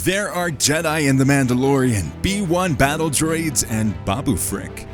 There are Jedi in The Mandalorian, B-1 Battledroids, and Babu Frick.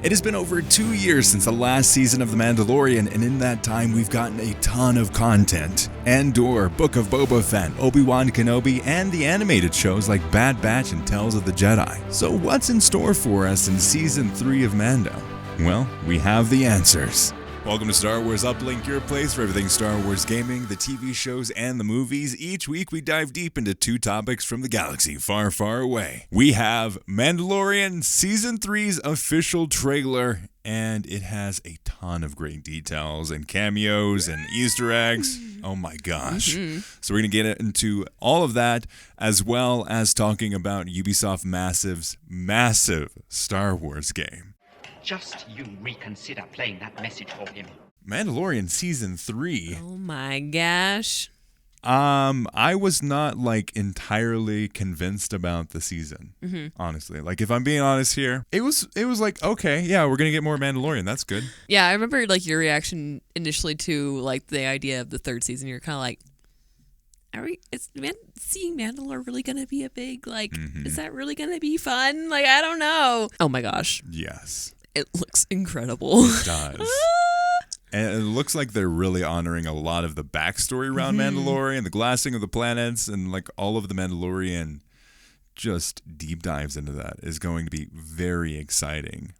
It has been over 2 years since the last season of The Mandalorian, and in that time we've gotten a ton of content. Andor, Book of Boba Fett, Obi-Wan Kenobi, and the animated shows like Bad Batch and Tales of the Jedi. So what's in store for us in Season 3 of Mando? Well, we have the answers. Welcome to Star Wars Uplink, your place for everything Star Wars gaming, the TV shows, and the movies. Each week we dive deep into two topics from the galaxy far, far away. We have Mandalorian Season 3's official trailer, and it has a ton of great details and cameos and Easter eggs. Oh my gosh. So we're going to get into all of that, as well as talking about Ubisoft Massive's massive Star Wars game. Just you reconsider playing that message for him. Mandalorian Season 3. Oh my gosh. I was not entirely convinced about the season. Honestly. If I'm being honest here, it was like, okay, yeah, we're gonna get more Mandalorian. That's good. Yeah, I remember your reaction initially to the idea of the third season. You're kind of like, seeing Mandalore really gonna be a big is that really gonna be fun? I don't know. Oh my gosh. Yes. It looks incredible. It does. And it looks like they're really honoring a lot of the backstory around Mandalore and the glassing of the planets, and all of the Mandalorian just deep dives into that is going to be very exciting.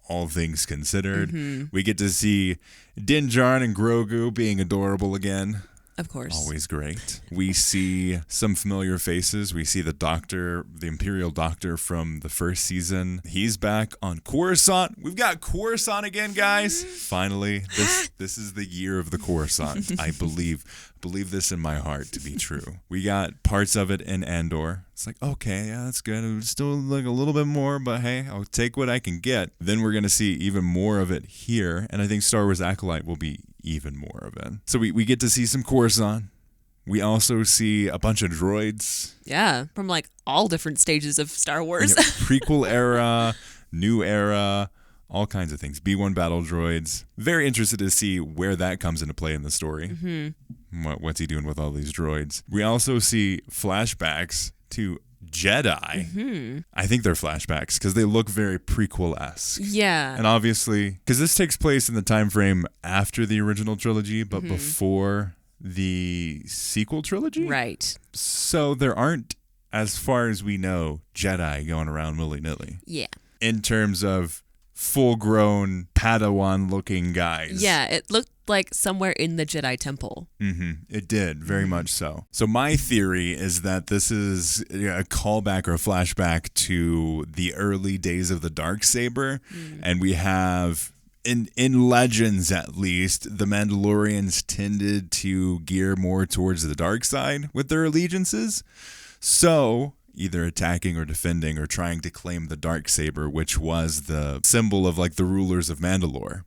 All things considered. We get to see Din Djarin and Grogu being adorable again. Of course. Always great. We see some familiar faces. We see the doctor, the Imperial Doctor from the first season. He's back on Coruscant. We've got Coruscant again, guys. Finally, this is the year of the Coruscant. I believe this in my heart to be true. We got parts of it in Andor. It's okay, yeah, that's good. It was still a little bit more, but hey, I'll take what I can get. Then we're going to see even more of it here, and I think Star Wars Acolyte will be even more of it. So we get to see some Coruscant. We also see a bunch of droids. Yeah, from all different stages of Star Wars. Prequel era, new era, all kinds of things. B-1 Battledroids. Very interested to see where that comes into play in the story. What's he doing with all these droids? We also see flashbacks to Jedi. I think they're flashbacks because they look very prequel-esque. Yeah. And obviously, because this takes place in the time frame after the original trilogy, but before the sequel trilogy. Right. So there aren't, as far as we know, Jedi going around willy-nilly. Yeah. In terms of full-grown Padawan-looking guys. Yeah, it looked like somewhere in the Jedi Temple. It did, very much so. So my theory is that this is a callback or a flashback to the early days of the Darksaber, and we have, in Legends at least, the Mandalorians tended to gear more towards the dark side with their allegiances. So either attacking or defending or trying to claim the Darksaber, which was the symbol of the rulers of Mandalore.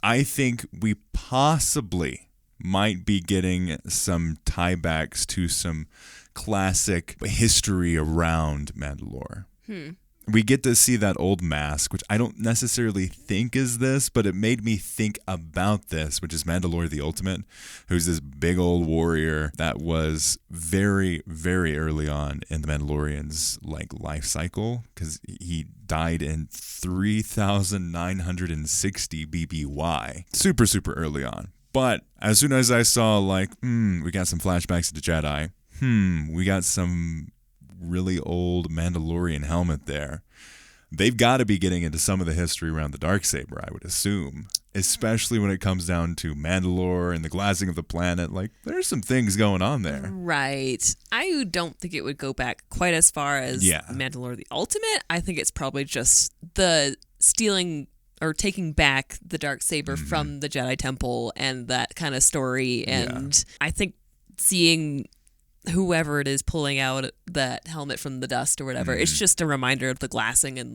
I think we possibly might be getting some tiebacks to some classic history around Mandalore. We get to see that old mask, which I don't necessarily think is this, but it made me think about this, which is Mandalore the Ultimate, who's this big old warrior that was very, very early on in the Mandalorian's life cycle, because he died in 3,960 BBY. Super, super early on. But as soon as I saw we got some flashbacks to Jedi, we got some really old Mandalorian helmet there. They've got to be getting into some of the history around the Darksaber, I would assume, especially when it comes down to Mandalore and the glassing of the planet. There's some things going on there. Right. I don't think it would go back quite as far as Mandalore the Ultimate. I think it's probably just the stealing or taking back the Darksaber from the Jedi Temple and that kind of story. And I think seeing whoever it is pulling out that helmet from the dust or whatever, it's just a reminder of the glassing and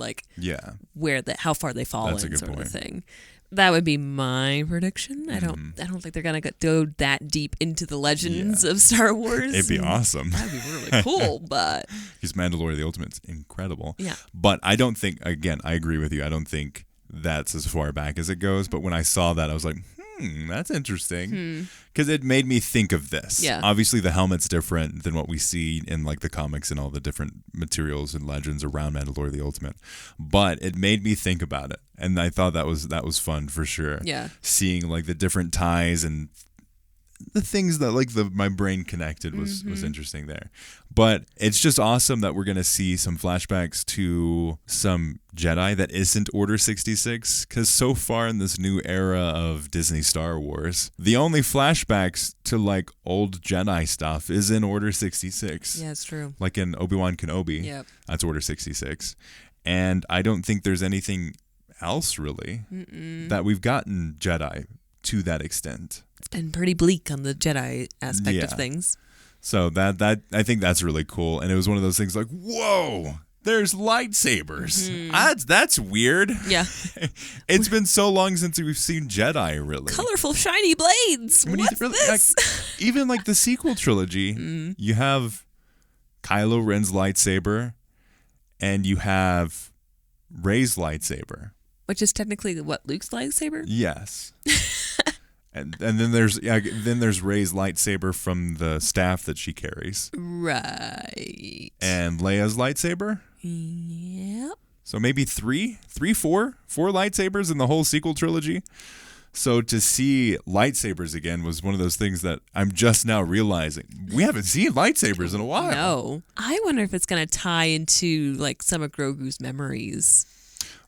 how far they fall in, sort of thing. That would be my prediction. I don't think they're gonna go that deep into the legends of Star Wars. It'd be awesome. That'd be really cool, but because Mandalorian the Ultimate's incredible. Yeah. But I don't think, again, I agree with you. I don't think that's as far back as it goes. But when I saw that, I was like, That's interesting. Because it made me think of this. Yeah. Obviously, the helmet's different than what we see in like the comics and all the different materials and legends around Mandalorian the Ultimate. But it made me think about it. And I thought that was fun for sure. Yeah. Seeing like the different ties and the things that like my brain connected was interesting there. But it's just awesome that we're going to see some flashbacks to some Jedi that isn't Order 66, because so far in this new era of Disney Star Wars, the only flashbacks to like old Jedi stuff is in Order 66. Yeah, it's true. Like in Obi-Wan Kenobi. Yep. That's Order 66. And I don't think there's anything else really that we've gotten Jedi to that extent. It's been pretty bleak on the Jedi aspect of things. So that I think that's really cool. And it was one of those things like, whoa, there's lightsabers. That's weird. Yeah. It's been so long since we've seen Jedi, really. Colorful, shiny blades. What's this? Like, even like the sequel trilogy, you have Kylo Ren's lightsaber and you have Rey's lightsaber. Which is technically what, Luke's lightsaber? Yes. And then there's Rey's lightsaber from the staff that she carries. Right. And Leia's lightsaber? Yep. So maybe four lightsabers in the whole sequel trilogy. So to see lightsabers again was one of those things that I'm just now realizing. We haven't seen lightsabers in a while. No. I wonder if it's going to tie into like some of Grogu's memories.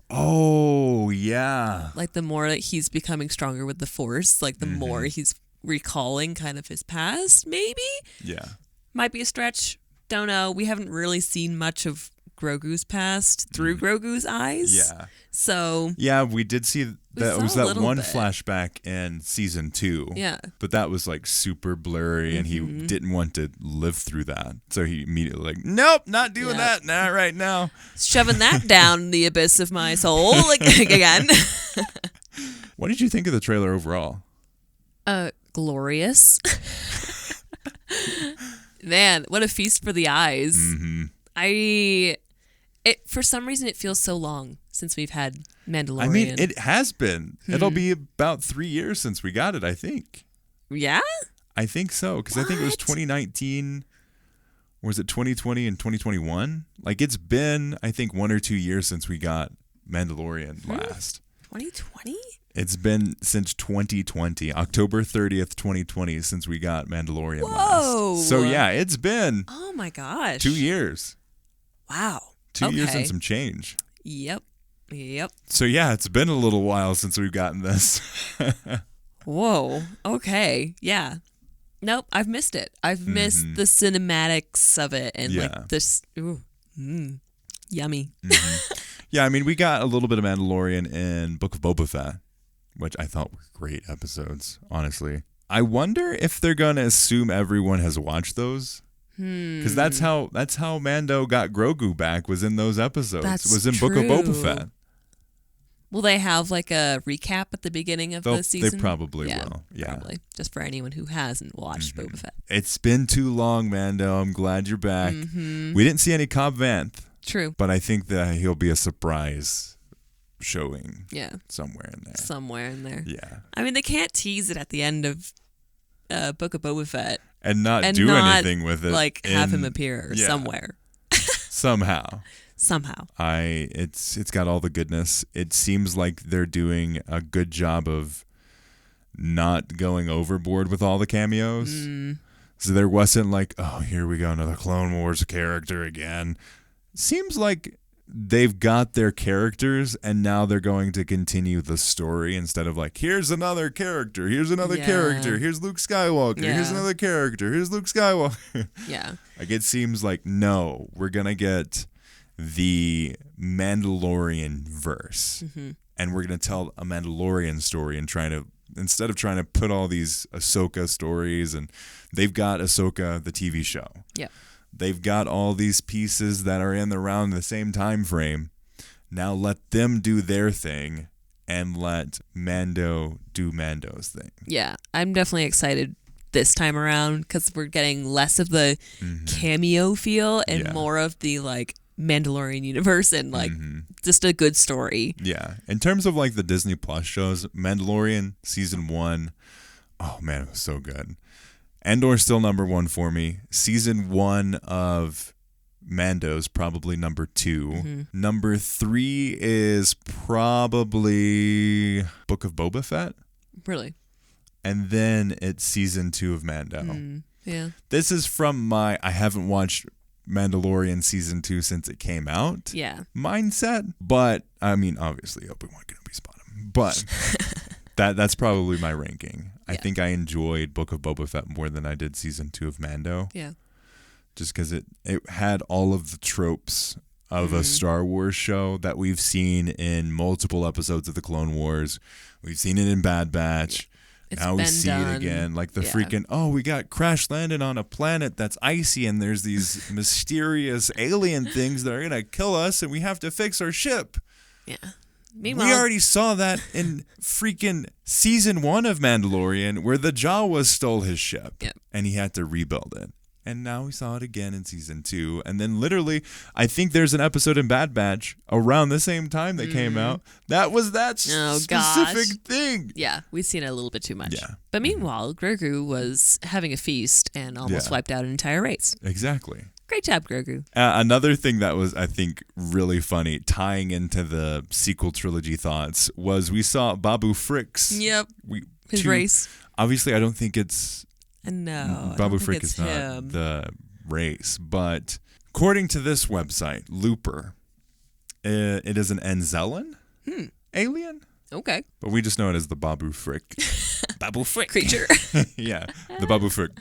Oh, yeah. Like the more that he's becoming stronger with the Force, like the more he's recalling kind of his past, maybe? Yeah. Might be a stretch. Don't know. We haven't really seen much of Grogu's past through Grogu's eyes. Yeah. So. Yeah, we did see that. It was that one bit. flashback in season 2. Yeah. But that was like super blurry and he didn't want to live through that. So he immediately like, nope, not doing that. Not right now. Shoving that down the abyss of my soul like again. What did you think of the trailer overall? Glorious. Man, what a feast for the eyes. For some reason, it feels so long since we've had Mandalorian. I mean, it has been. It'll be about 3 years since we got it, I think. Yeah? I think so, because I think it was 2019, or was it 2020 and 2021? Like, it's been, I think, 1 or 2 years since we got Mandalorian last. 2020? It's been since 2020, October 30th, 2020, since we got Mandalorian Whoa. last. So, yeah, it's been Oh, my gosh. 2 years. Wow. 2 years and some change. Yep. So, yeah, it's been a little while since we've gotten this. Whoa. Okay. Yeah. Nope. I've missed it. I've missed the cinematics of it and like this. Ooh, yummy. Yeah, I mean, we got a little bit of Mandalorian in Book of Boba Fett, which I thought were great episodes, honestly. I wonder if they're going to assume everyone has watched those. Because that's how Mando got Grogu back, was in those episodes. Was in true. Book of Boba Fett. Will they have like a recap at the beginning of the season? They probably will. Yeah. Probably. Just for anyone who hasn't watched Boba Fett. It's been too long, Mando. I'm glad you're back. We didn't see any Cobb Vanth. True. But I think that he'll be a surprise showing. Yeah. Somewhere in there. Somewhere in there. Yeah. I mean, they can't tease it at the end of Book of Boba Fett. And not do anything with it. Like have him appear somewhere. Somehow. It's got all the goodness. It seems like they're doing a good job of not going overboard with all the cameos. So there wasn't like, oh, here we go, another Clone Wars character again. Seems like they've got their characters and now they're going to continue the story instead of like, here's another character, here's another character, here's Luke Skywalker, here's another character, here's Luke Skywalker. Yeah. Like, it seems like, no, we're going to get the Mandalorian verse and we're going to tell a Mandalorian story and instead of trying to put all these Ahsoka stories, and they've got Ahsoka, the TV show. Yeah. They've got all these pieces that are in around the same time frame. Now let them do their thing and let Mando do Mando's thing. Yeah, I'm definitely excited this time around because we're getting less of the cameo feel and more of the like, Mandalorian universe and like just a good story. Yeah. In terms of like the Disney Plus shows, Mandalorian season 1, oh man, it was so good. Andor still number 1 for me. Season 1 of Mando's probably number 2. Number 3 is probably Book of Boba Fett. Really? And then it's season 2 of Mando. Yeah. This is from my I haven't watched Mandalorian season 2 since it came out. Yeah. Mindset. But I mean, obviously Obi-Wan Kenobi's bottom. But that's probably my ranking. Yeah. I think I enjoyed Book of Boba Fett more than I did season 2 of Mando. Yeah. Just because it had all of the tropes of a Star Wars show that we've seen in multiple episodes of the Clone Wars. We've seen it in Bad Batch. Now we see it again. Like the freaking, we got crash landed on a planet that's icy and there's these mysterious alien things that are going to kill us and we have to fix our ship. Yeah. Meanwhile, we already saw that in freaking season 1 of Mandalorian where the Jawas stole his ship and he had to rebuild it. And now we saw it again in season 2. And then literally, I think there's an episode in Bad Batch around the same time that came out. That was that specific thing. Yeah, we've seen it a little bit too much. Yeah. But meanwhile, Grogu was having a feast and almost wiped out an entire race. Exactly. Great job, Grogu. Another thing that was, I think, really funny, tying into the sequel trilogy thoughts, was we saw Babu Frick's his race. Obviously, I don't think it's... No, Babu Frick is not the race, but according to this website, Looper, it is an Anzellan alien. Okay, but we just know it as the Babu Frick. Babu Frick creature. Yeah, the Babu Frick.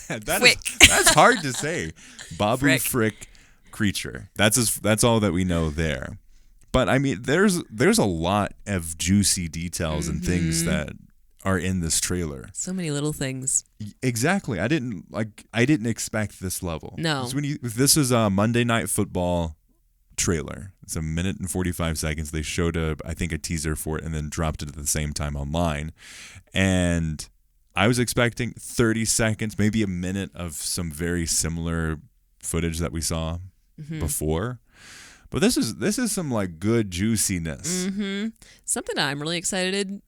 That's hard to say. Babu Frick creature. That's all that we know there. But I mean, there's a lot of juicy details and things that are in this trailer. So many little things. Exactly. I didn't expect this level. No. This is a Monday Night Football trailer. It's 1 minute and 45 seconds. They showed I think a teaser for it and then dropped it at the same time online. And I was expecting 30 seconds, maybe a minute of some very similar footage that we saw before. But this is some like good juiciness. Something I'm really excited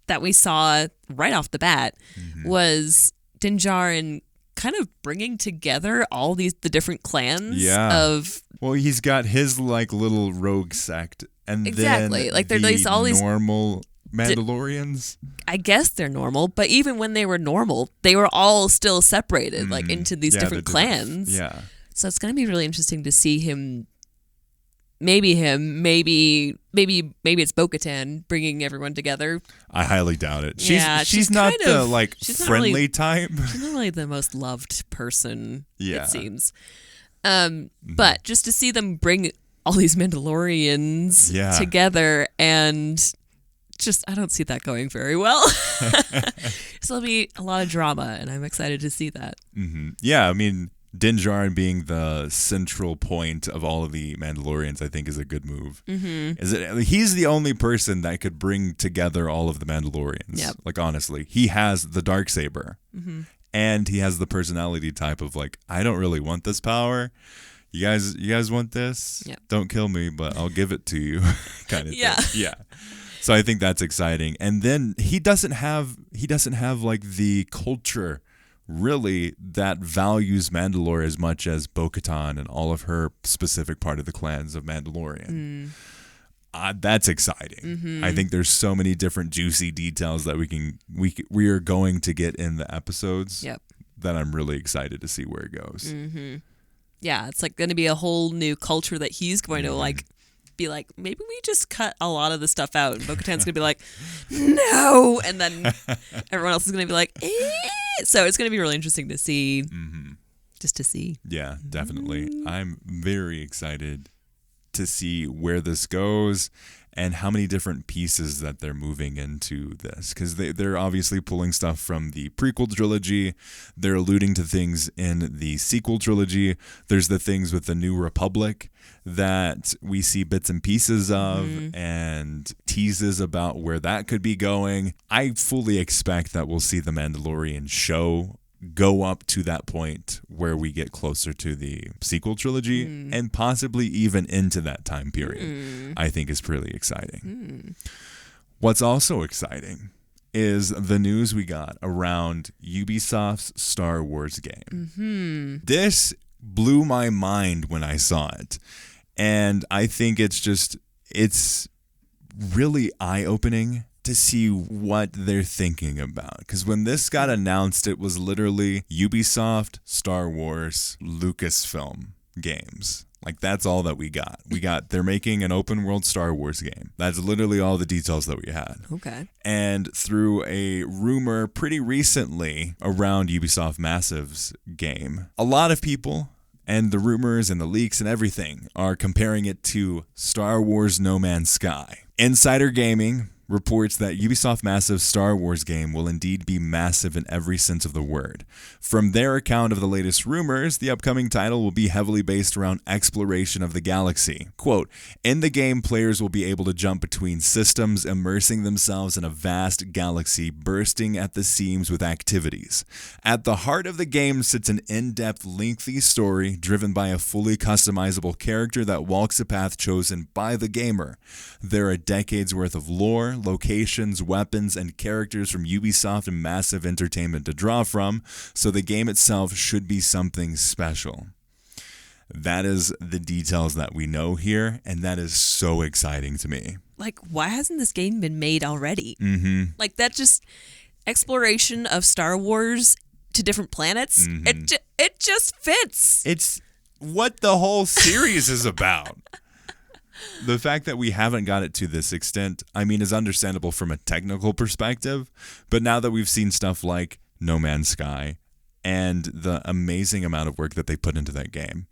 that we saw right off the bat was Din Djarin kind of bringing together all the different clans of... Well, he's got his like little rogue sect and then like there's all these normal Mandalorians. I guess they're normal, but even when they were normal, they were all still separated like into these different clans. Yeah. So it's going to be really interesting to see maybe it's Bo-Katan bringing everyone together. I highly doubt it. She's not the like friendly type. She's not really the most loved person, it seems. But just to see them bring all these Mandalorians together and just I don't see that going very well. So there'll be a lot of drama and I'm excited to see that. Yeah, I mean Din Djarin being the central point of all of the Mandalorians, I think, is a good move. He's the only person that could bring together all of the Mandalorians. Yep. Like, honestly, he has the Darksaber, and he has the personality type of like, I don't really want this power. You guys want this? Yep. Don't kill me, but I'll give it to you, kind of thing. Yeah. So I think that's exciting. And then he doesn't have like the culture really that values Mandalore as much as Bo-Katan and all of her specific part of the clans of Mandalorian. That's exciting. I think there's so many different juicy details that we are going to get in the episodes that I'm really excited to see where it goes. Yeah, it's like going to be a whole new culture that he's going to like be like, maybe we just cut a lot of the stuff out, and Bo-Katan's going to be like, no, and then everyone else is going to be like, eh. So it's going to be really interesting to see, just to see. Yeah, definitely. I'm very excited to see where this goes and how many different pieces that they're moving into this, because they're obviously pulling stuff from the prequel trilogy. They're alluding to things in the sequel trilogy. There's the things with the New Republic that we see bits and pieces of and teases about where that could be going. I fully expect that we'll see the Mandalorian show go up to that point where we get closer to the sequel trilogy and possibly even into that time period, I think is pretty exciting. What's also exciting is the news we got around Ubisoft's Star Wars game. This blew my mind when I saw it. And I think it's really eye-opening to see what they're thinking about. Because when this got announced, it was literally Ubisoft, Star Wars, Lucasfilm games. Like, that's all that we got. They're making an open world Star Wars game. That's literally all the details that we had. Okay. And through a rumor pretty recently around Ubisoft Massive's game, a lot of people, and the rumors and the leaks and everything, are comparing it to Star Wars No Man's Sky. Insider Gaming reports that Ubisoft Massive's Star Wars game will indeed be massive in every sense of the word. From their account of the latest rumors, the upcoming title will be heavily based around exploration of the galaxy. Quote, in the game, players will be able to jump between systems, immersing themselves in a vast galaxy, bursting at the seams with activities. At the heart of the game sits an in-depth, lengthy story driven by a fully customizable character that walks a path chosen by the gamer. There are decades worth of lore, locations, weapons, and characters from Ubisoft and Massive Entertainment to draw from, so the game itself should be something special. That is the details that we know here, and that is so exciting to me. Like, why hasn't this game been made already? Like, that just exploration of Star Wars to different planets, it just fits. It's what the whole series is about. The fact that we haven't got it to this extent, I mean, is understandable from a technical perspective, but now that we've seen stuff like No Man's Sky and the amazing amount of work that they put into that game,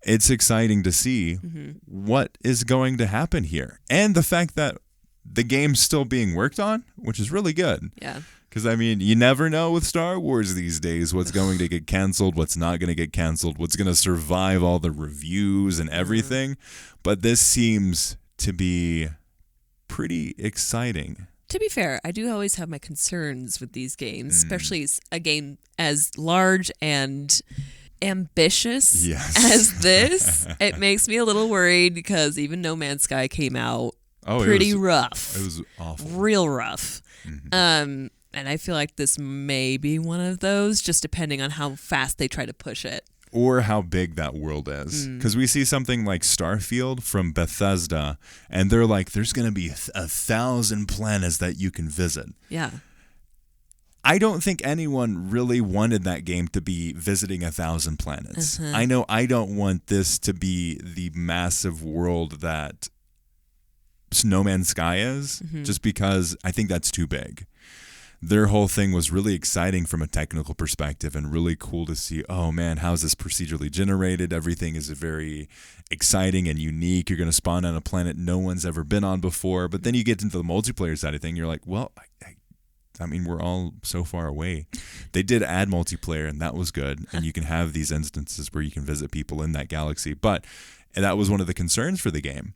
it's exciting to see what is going to happen here. And the fact that the game's still being worked on, which is really good. Yeah. Because, I mean, you never know with Star Wars these days what's going to get canceled, what's not going to get canceled, what's going to survive all the reviews and everything. But this seems to be pretty exciting. To be fair, I do always have my concerns with these games, especially a game as large and ambitious as this. It makes me a little worried because even No Man's Sky came out pretty rough. It was awful. Real rough. And I feel like this may be one of those, just depending on how fast they try to push it. Or how big that world is. Because we see something like Starfield from Bethesda, and they're like, there's going to be 1,000 planets that you can visit. Yeah. I don't think anyone really wanted that game to be visiting 1,000 planets. I know I don't want this to be the massive world that No Man's Sky is, just because I think that's too big. Their whole thing was really exciting from a technical perspective and really cool to see, oh man, how's this procedurally generated? Everything is very exciting and unique. You're going to spawn on a planet no one's ever been on before. But then you get into the multiplayer side of thing, you're like, well, I mean, we're all so far away. They did add multiplayer, and that was good. And you can have these instances where you can visit people in that galaxy. But that was one of the concerns for the game.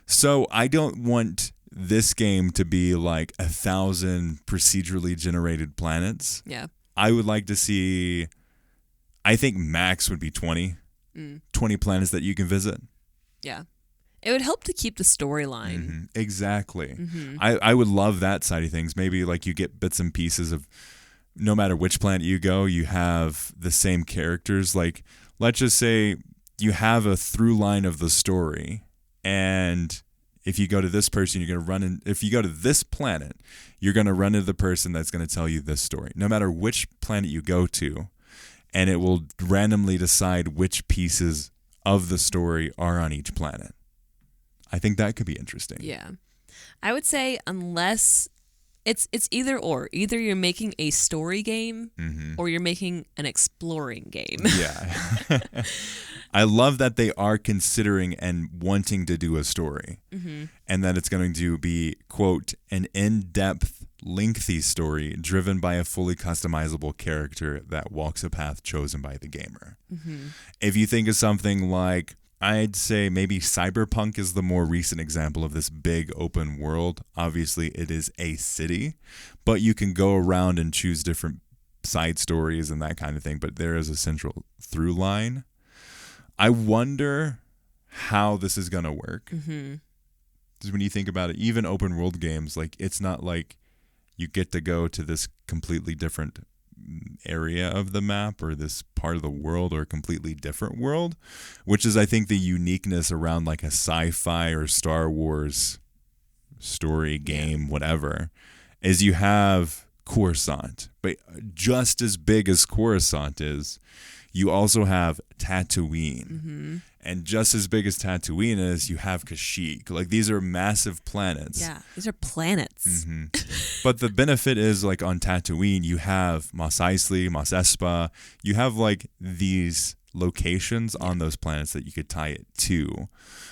So I don't want this game to be like 1,000 procedurally generated planets. Yeah. I would like to see, I think max would be 20 planets that you can visit. Yeah. It would help to keep the storyline. Exactly. I would love that side of things. Maybe like you get bits and pieces of, no matter which planet you go, you have the same characters. Like, let's just say you have a through line of the story, and if you go to this person, you're going to run in. If you go to this planet, you're going to run into the person that's going to tell you this story, no matter which planet you go to, and it will randomly decide which pieces of the story are on each planet. I think that could be interesting. Yeah. I would say unless it's either or. Either you're making a story game or you're making an exploring game. Yeah. I love that they are considering and wanting to do a story, and that it's going to be, quote, an in-depth, lengthy story driven by a fully customizable character that walks a path chosen by the gamer. If you think of something like, I'd say maybe Cyberpunk is the more recent example of this big open world. Obviously, it is a city, but you can go around and choose different side stories and that kind of thing, but there is a central through line. I wonder how this is going to work. Because when you think about it, even open world games, like it's not like you get to go to this completely different area of the map or this part of the world or a completely different world, which is, I think, the uniqueness around like a sci-fi or Star Wars story game, whatever, is you have Coruscant, but just as big as Coruscant is, you also have Tatooine. And just as big as Tatooine is, you have Kashyyyk. Like, these are massive planets. Yeah, these are planets. But the benefit is, like, on Tatooine, you have Mos Eisley, Mos Espa. You have, like, these locations on those planets that you could tie it to.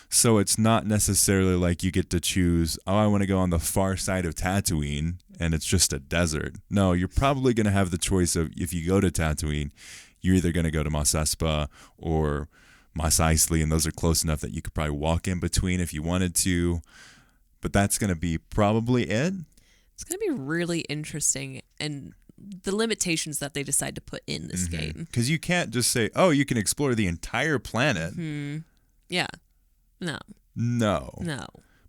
So it's not necessarily like you get to choose, oh, I want to go on the far side of Tatooine, and it's just a desert. No, you're probably going to have the choice of, if you go to Tatooine, you're either going to go to Mos Espa or Mos Eisley, and those are close enough that you could probably walk in between if you wanted to. But that's going to be probably it. It's going to be really interesting, and the limitations that they decide to put in this game. Because you can't just say, oh, you can explore the entire planet. Yeah. No.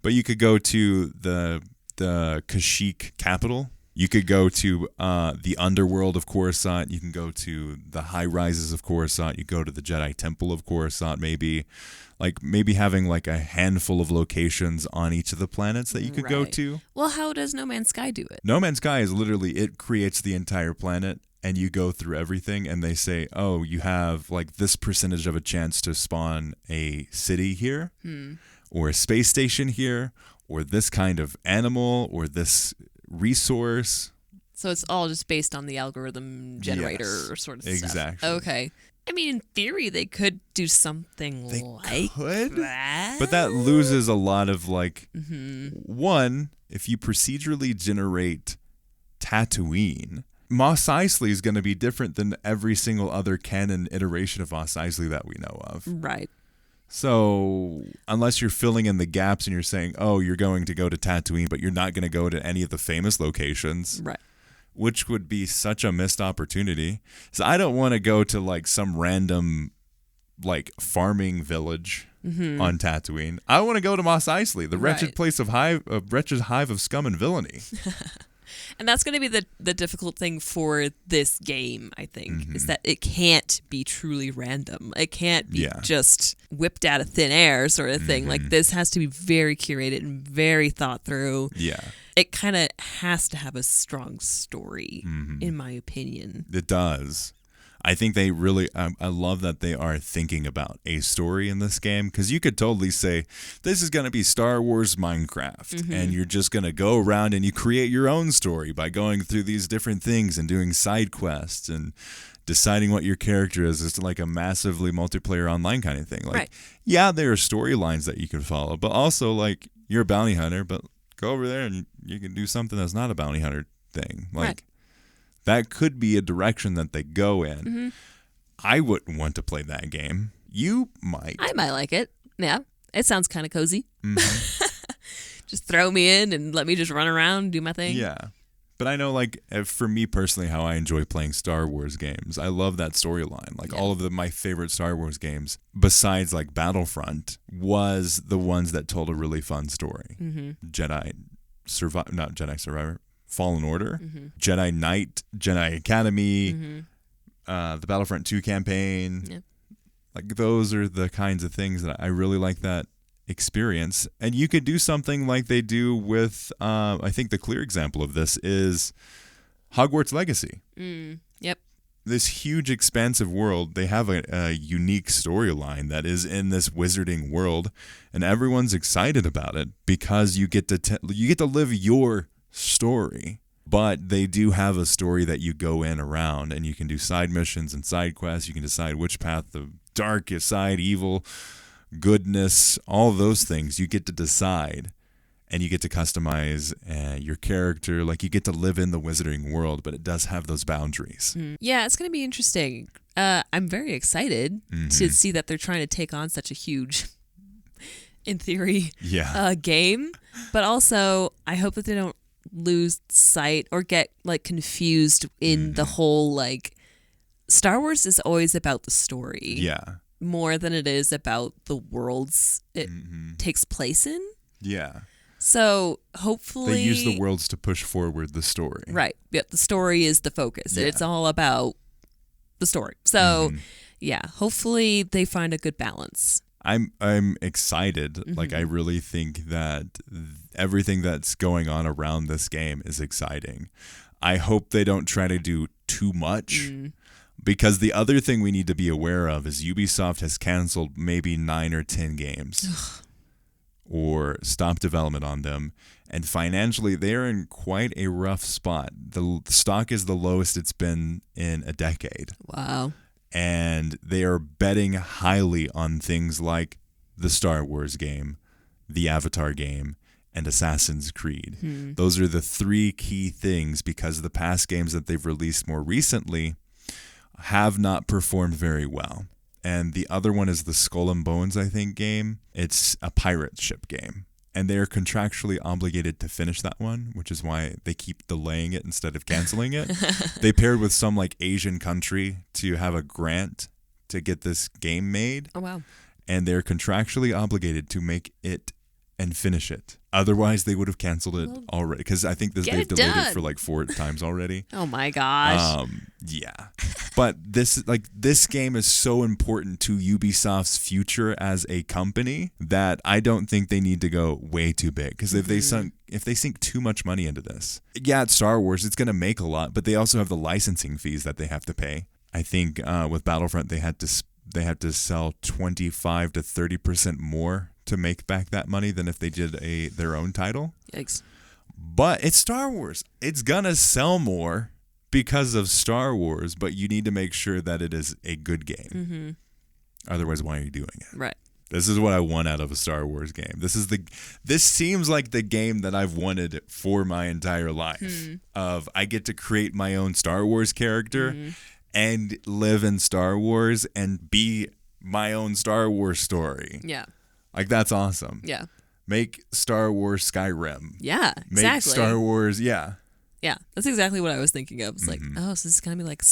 But you could go to the Kashyyyk capital. You could go to the underworld of Coruscant. You can go to the high rises of Coruscant. You go to the Jedi Temple of Coruscant, maybe. Like, maybe having like a handful of locations on each of the planets that you could go to. Well, how does No Man's Sky do it? No Man's Sky is literally, it creates the entire planet, and you go through everything, and they say, oh, you have like this percentage of a chance to spawn a city here, or a space station here, or this kind of animal, or this resource. So it's all just based on the algorithm generator sort of stuff. Exactly. Okay. I mean, in theory, they could do something that. But that loses a lot of, like, one, if you procedurally generate Tatooine, Mos Eisley is going to be different than every single other canon iteration of Mos Eisley that we know of. Right. So unless you're filling in the gaps and you're saying, oh, you're going to go to Tatooine, but you're not going to go to any of the famous locations. Right. Which would be such a missed opportunity. So I don't want to go to like some random like farming village on Tatooine. I want to go to Mos Eisley, the wretched place of wretched hive of scum and villainy. And that's going to be the difficult thing for this game, I think, is that it can't be truly random. It can't be just whipped out of thin air sort of thing. Like, this has to be very curated and very thought through. Yeah. It kind of has to have a strong story, in my opinion. It does. I think they really, I love that they are thinking about a story in this game, because you could totally say, this is going to be Star Wars Minecraft, and you're just going to go around and you create your own story by going through these different things and doing side quests and deciding what your character is. It's like a massively multiplayer online kind of thing. Like, yeah, there are storylines that you can follow, but also, like, you're a bounty hunter, but go over there and you can do something that's not a bounty hunter thing. Like, that could be a direction that they go in. I wouldn't want to play that game. You might. I might like it. Yeah. It sounds kind of cozy. Just throw me in and let me just run around, do my thing. Yeah. But I know, like, for me personally, how I enjoy playing Star Wars games, I love that storyline. Like, all of my favorite Star Wars games, besides, like, Battlefront, was the ones that told a really fun story. Jedi Survivor. Fallen Order, Jedi Knight, Jedi Academy, the Battlefront 2 campaign. Yeah. Like, those are the kinds of things that I really like that experience. And you could do something like they do with, I think the clear example of this is Hogwarts Legacy. Yep. This huge expansive world, they have a unique storyline that is in this wizarding world, and everyone's excited about it because you get to live your story. But they do have a story that you go in around, and you can do side missions and side quests. You can decide which path, the dark side, evil, goodness, all those things you get to decide, and you get to customize your character. Like, you get to live in the wizarding world, but it does have those boundaries. Yeah, it's going to be interesting. I'm very excited to see that they're trying to take on such a huge, in theory, game. But also, I hope that they don't lose sight or get like confused in the whole like Star Wars is always about the story. Yeah. More than it is about the worlds it takes place in. Yeah. So hopefully they use the worlds to push forward the story. Right. Yep. The story is the focus. Yeah. It's all about the story. So yeah, hopefully they find a good balance. I'm excited. Like I really think that everything that's going on around this game is exciting. I hope they don't try to do too much. Because the other thing we need to be aware of is Ubisoft has canceled maybe 9 or 10 games or stopped development on them. And financially, they're in quite a rough spot. The stock is the lowest it's been in a decade. Wow. And they are betting highly on things like the Star Wars game, the Avatar game, and Assassin's Creed. Those are the 3 key things because the past games that they've released more recently have not performed very well. And the other one is the Skull and Bones, I think, game. It's a pirate ship game. And they're contractually obligated to finish that one, which is why they keep delaying it instead of canceling it. They paired with some like Asian country to have a grant to get this game made. Oh, wow. And they're contractually obligated to make it and finish it. Otherwise, they would have canceled it already. Because I think they've delayed it for like 4 times already. Oh my gosh. Yeah. But this game is so important to Ubisoft's future as a company that I don't think they need to go way too big. Because if they sink too much money into this, yeah, it's Star Wars. It's going to make a lot, but they also have the licensing fees that they have to pay. I think with Battlefront, they had to sell 25 to 30% more to make back that money than if they did their own title. Yikes. But it's Star Wars. It's gonna sell more because of Star Wars, but you need to make sure that it is a good game. Otherwise, why are you doing it? Right. This is what I want out of a Star Wars game. This seems like the game that I've wanted for my entire life. I get to create my own Star Wars character and live in Star Wars and be my own Star Wars story. Yeah. Like, that's awesome. Yeah. Make Star Wars Skyrim. Yeah, exactly. Make Star Wars, yeah. Yeah, that's exactly what I was thinking of. It's like, so this is going to be like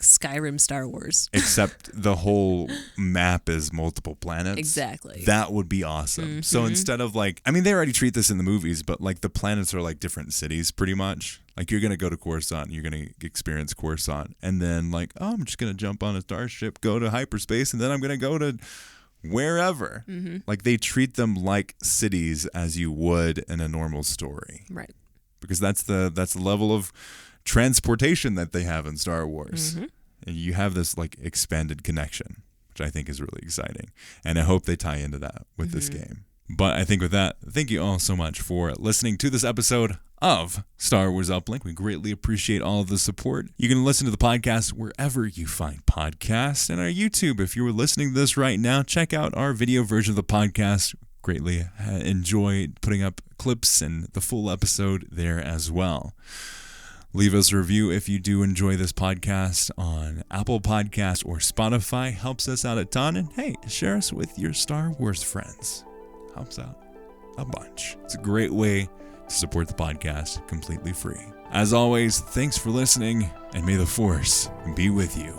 Skyrim Star Wars. Except the whole map is multiple planets. Exactly. That would be awesome. So instead of like, I mean, they already treat this in the movies, but like the planets are like different cities pretty much. Like you're going to go to Coruscant, you're going to experience Coruscant. And then like, oh, I'm just going to jump on a starship, go to hyperspace, and then I'm going to go to wherever. Like they treat them like cities as you would in a normal story. Right. Because that's the level of transportation that they have in Star Wars. And you have this like expanded connection, which I think is really exciting. And I hope they tie into that with this game. But I think with that, thank you all so much for listening to this episode of Star Wars Uplink. We greatly appreciate all of the support. You can listen to the podcast wherever you find podcasts and our YouTube. If you were listening to this right now, check out our video version of the podcast. Greatly enjoy putting up clips and the full episode there as well. Leave us a review if you do enjoy this podcast on Apple Podcasts or Spotify. Helps us out a ton. And hey, share us with your Star Wars friends. Helps out a bunch. It's a great way to support the podcast completely free. As always, thanks for listening, and may the Force be with you.